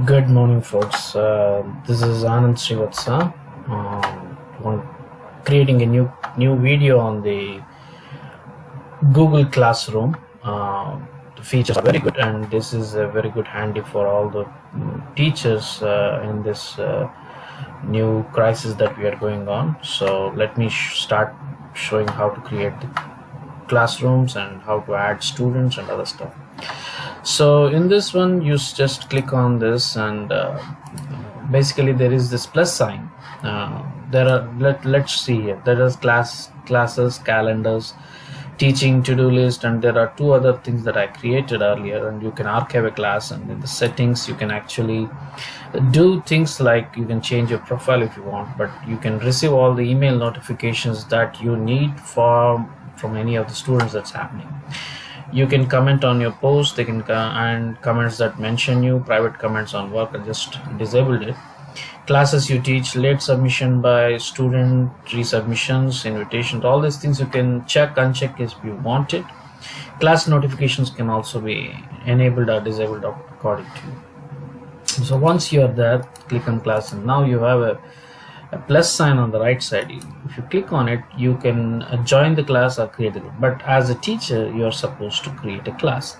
Good morning, folks. This is Anand Srivatsa. Creating a new video on the Google Classroom. The features are very good, and this is a very good handy for all the teachers in this new crisis that we are going on. So let me start showing how to create the classrooms and how to add students and other stuff. So in this one, you just click on this, and basically there is this plus sign. There are let's see here. There is classes, calendars, teaching, to-do list, and there are two other things that I created earlier. And you can archive a class, and in the settings you can actually do things like you can change your profile if you want, but you can receive all the email notifications that you need from any of the students that's happening. You can comment on your post. They can and comments that mention you, private comments on work. I just disabled it. Classes you teach, late submission by student, resubmissions, invitations, all these things you can check, uncheck if you want it. Class notifications can also be enabled or disabled according to you. So once you are there, click on class, and now you have a plus sign on the right side. If you click on it, you can join the class or create it, but as a teacher you are supposed to create a class.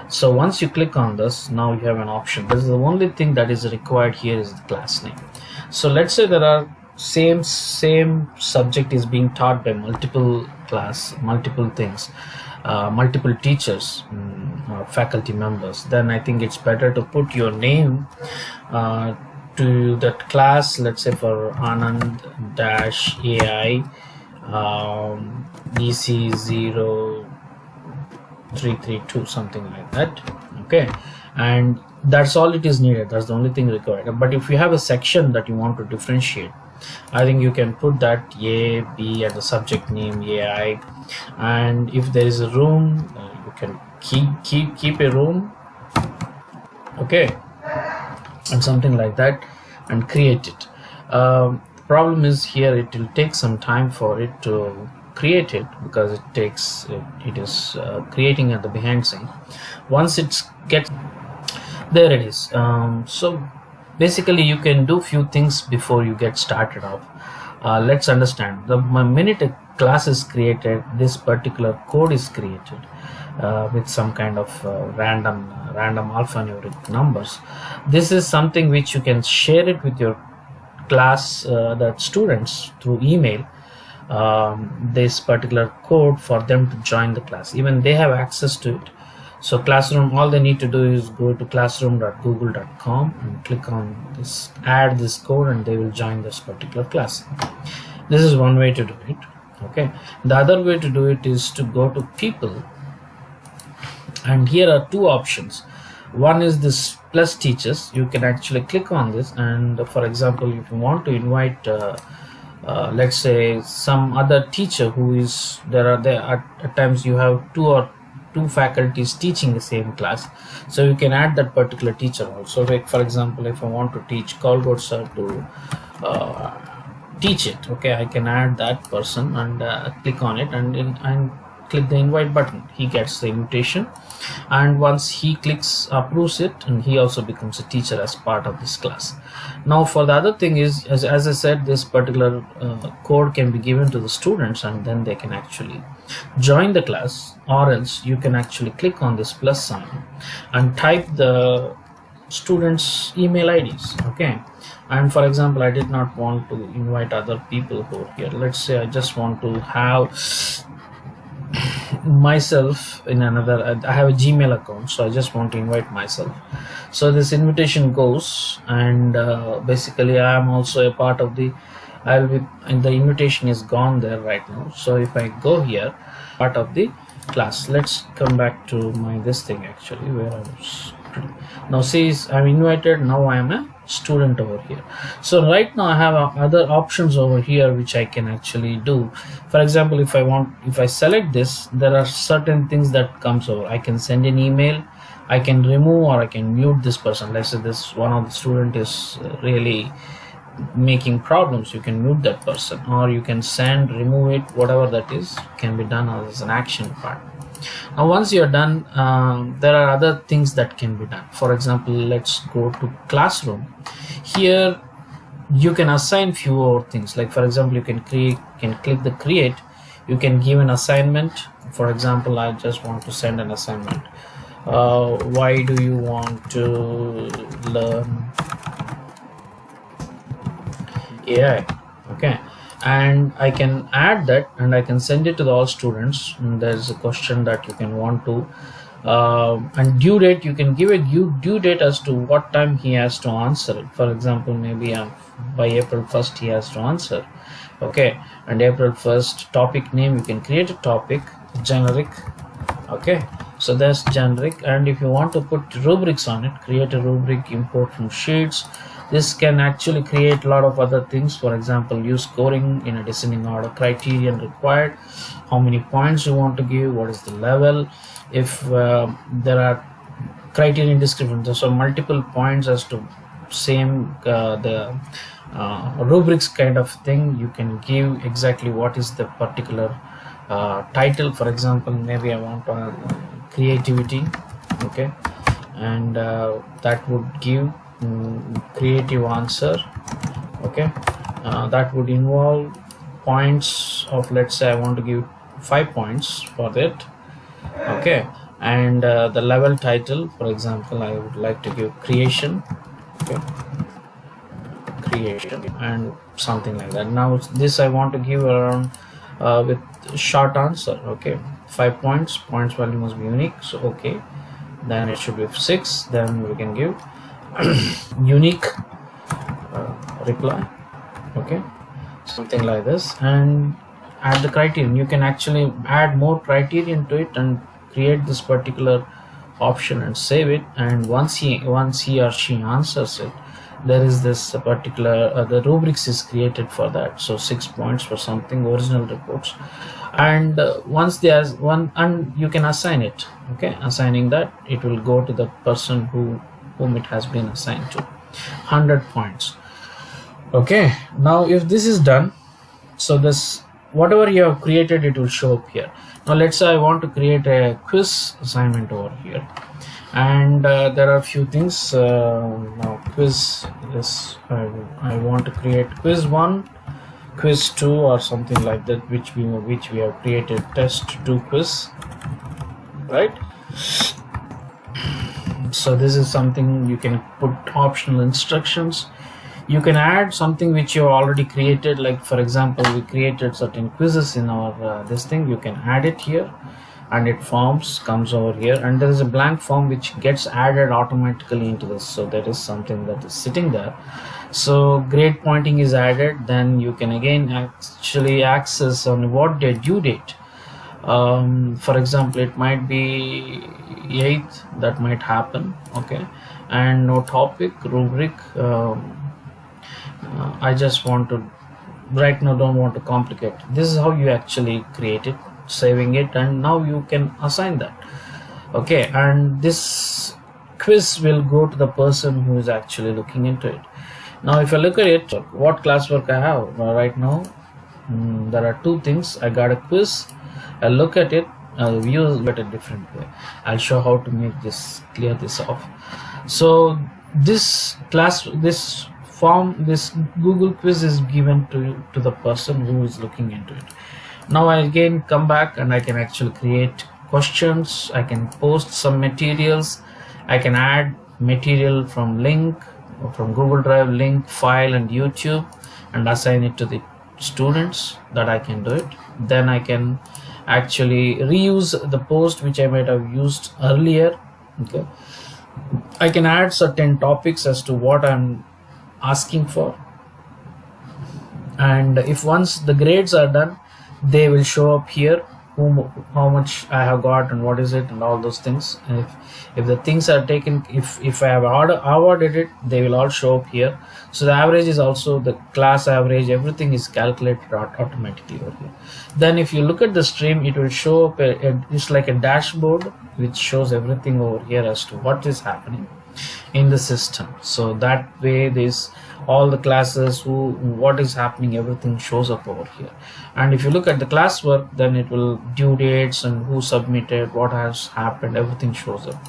So once you click on this, now you have an option. This is the only thing that is required here is the class name. So let's say there are same subject is being taught by multiple things, multiple teachers or faculty members. Then I think it's better to put your name to that class. Let's say for Anand AI EC 0332, something like that. Okay, and that's all it is needed. That's the only thing required. But if you have a section that you want to differentiate, I think you can put that A, B, and the subject name AI. And if there is a room, you can keep a room. Okay, and something like that, and create it. Problem is here it will take some time for it to create it, because it is creating at the behind scene. Once it gets there, it is. So basically you can do few things before you get started off. Let's understand. The minute a class is created, this particular code is created with some kind of random alphanumeric numbers. This is something which you can share it with your class, the students, through email. This particular code for them to join the class, even they have access to it. So classroom, all they need to do is go to classroom.google.com and click on this, add this code, and they will join this particular class. This is one way to do it. Okay, the other way to do it is to go to people, and here are two options. One is this plus teachers. You can actually click on this, and for example, if you want to invite let's say some other teacher who is there at times you have two faculties teaching the same class, so you can add that particular teacher also. Like for example, if I want to teach Colgate sir to teach it, okay, I can add that person and click on it, and click the invite button. He gets the invitation, and once he approves it, and he also becomes a teacher as part of this class. Now for the other thing is, as I said, this particular code can be given to the students, and then they can actually join the class, or else you can actually click on this plus sign and type the students email IDs. Okay, and for example, I did not want to invite other people who are here. Let's say I just want to have myself in another. I have a Gmail account, so I just want to invite myself. So this invitation goes, and basically I am also a part of the, and the invitation is gone there right now. So if I go here, part of the class, let's come back to my this thing actually where I was. Now see, I'm invited. Now I am a student over here. So right now I have other options over here which I can actually do. For example, if I select this, there are certain things that comes over. I can send an email, I can remove, or I can mute this person. Let's say this one of the student is really making problems, you can mute that person, or you can send, remove it, whatever that is can be done as an action part. Now once you're done, there are other things that can be done. For example, let's go to classroom. Here you can assign few more things, like for example you can click the create. You can give an assignment. For example, I just want to send an assignment. Why do you want to learn AI? Okay, and I can add that and I can send it to all students. And there's a question that you can want to and due date, you can give a due date as to what time he has to answer it. For example, maybe by April 1st he has to answer. Okay, and April 1st topic name, you can create a topic generic. Okay, so that's generic. And if you want to put rubrics on it, create a rubric, import from sheets. This can actually create a lot of other things. For example, use scoring in a descending order, criterion required, how many points you want to give, what is the level, if there are criterion description, so multiple points as to same the rubrics kind of thing. You can give exactly what is the particular title. For example, maybe I want creativity. Okay, and that would give creative answer. Okay, that would involve points of, let's say I want to give 5 points for that. Okay, and the level title, for example, I would like to give creation. Okay, creation and something like that. Now this I want to give around with short answer. Okay, 5 points value must be unique, so okay, then it should be 6. Then we can give unique reply. Okay, something like this, and add the criterion. You can actually add more criterion to it and create this particular option and save it. And once he or she answers it, there is this particular the rubrics is created for that. So 6 points for something, original reports. And once there's one, and you can assign it. Okay, assigning that, it will go to the person whom it has been assigned to. 100 points. Okay, now if this is done, so this whatever you have created, it will show up here. Now let's say I want to create a quiz assignment over here, and there are a few things. Now quiz is I want to create quiz 1, quiz 2, or something like that, which we have created test 2 quiz, right? So this is something you can put optional instructions. You can add something which you already created, like for example we created certain quizzes in our this thing. You can add it here, and it forms comes over here, and there is a blank form which gets added automatically into this. So that is something that is sitting there. So grade pointing is added. Then you can again actually access on what day, due date. For example, it might be 8th, that might happen. Okay, and no topic, rubric. I just want to right now, don't want to complicate. This is how you actually create it, saving it, and now you can assign that. Okay, and this quiz will go to the person who is actually looking into it. Now if I look at it, what classwork I have right now, there are 2 things. I got a quiz. I look at it, I'll view it a different way. I'll show how to make this, clear this off. So this form, this Google quiz is given to the person who is looking into it. Now I again come back and I can actually create questions. I can post some materials. I can add material from link, from Google Drive, link, file, and YouTube, and assign it to the students. That I can do it. Then I can actually reuse the post which I might have used earlier. Okay, I can add certain topics as to what I'm asking for, and if once the grades are done, they will show up here, how much I have got and what is it and all those things. And if the things are taken, if I have awarded it, they will all show up here. So the average is also the class average, everything is calculated automatically over here. Then if you look at the stream, it will show up it's like a dashboard which shows everything over here as to what is happening in the system. So that way this all the classes, what is happening, everything shows up over here. And if you look at the classwork, then it will due dates and who submitted, what has happened, everything shows up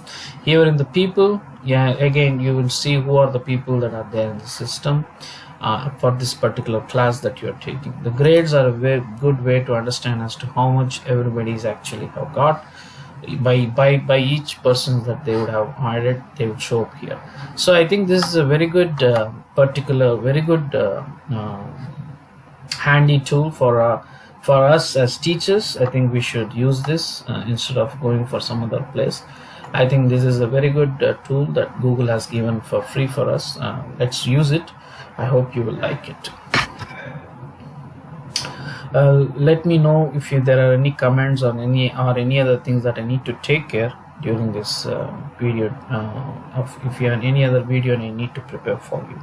here. In the people, yeah, again you will see who are the people that are there in the system for this particular class that you are taking. The grades are a very good way to understand as to how much everybody is actually have got by each person that they would have added. They would show up here. So I think this is a very good very good handy tool for us as teachers. I think we should use this instead of going for some other place. I think this is a very good tool that Google has given for free for us. Let's use it. I hope you will like it. Let me know if there are any comments or any other things that I need to take care during this video. If you have any other video and I need to prepare for you.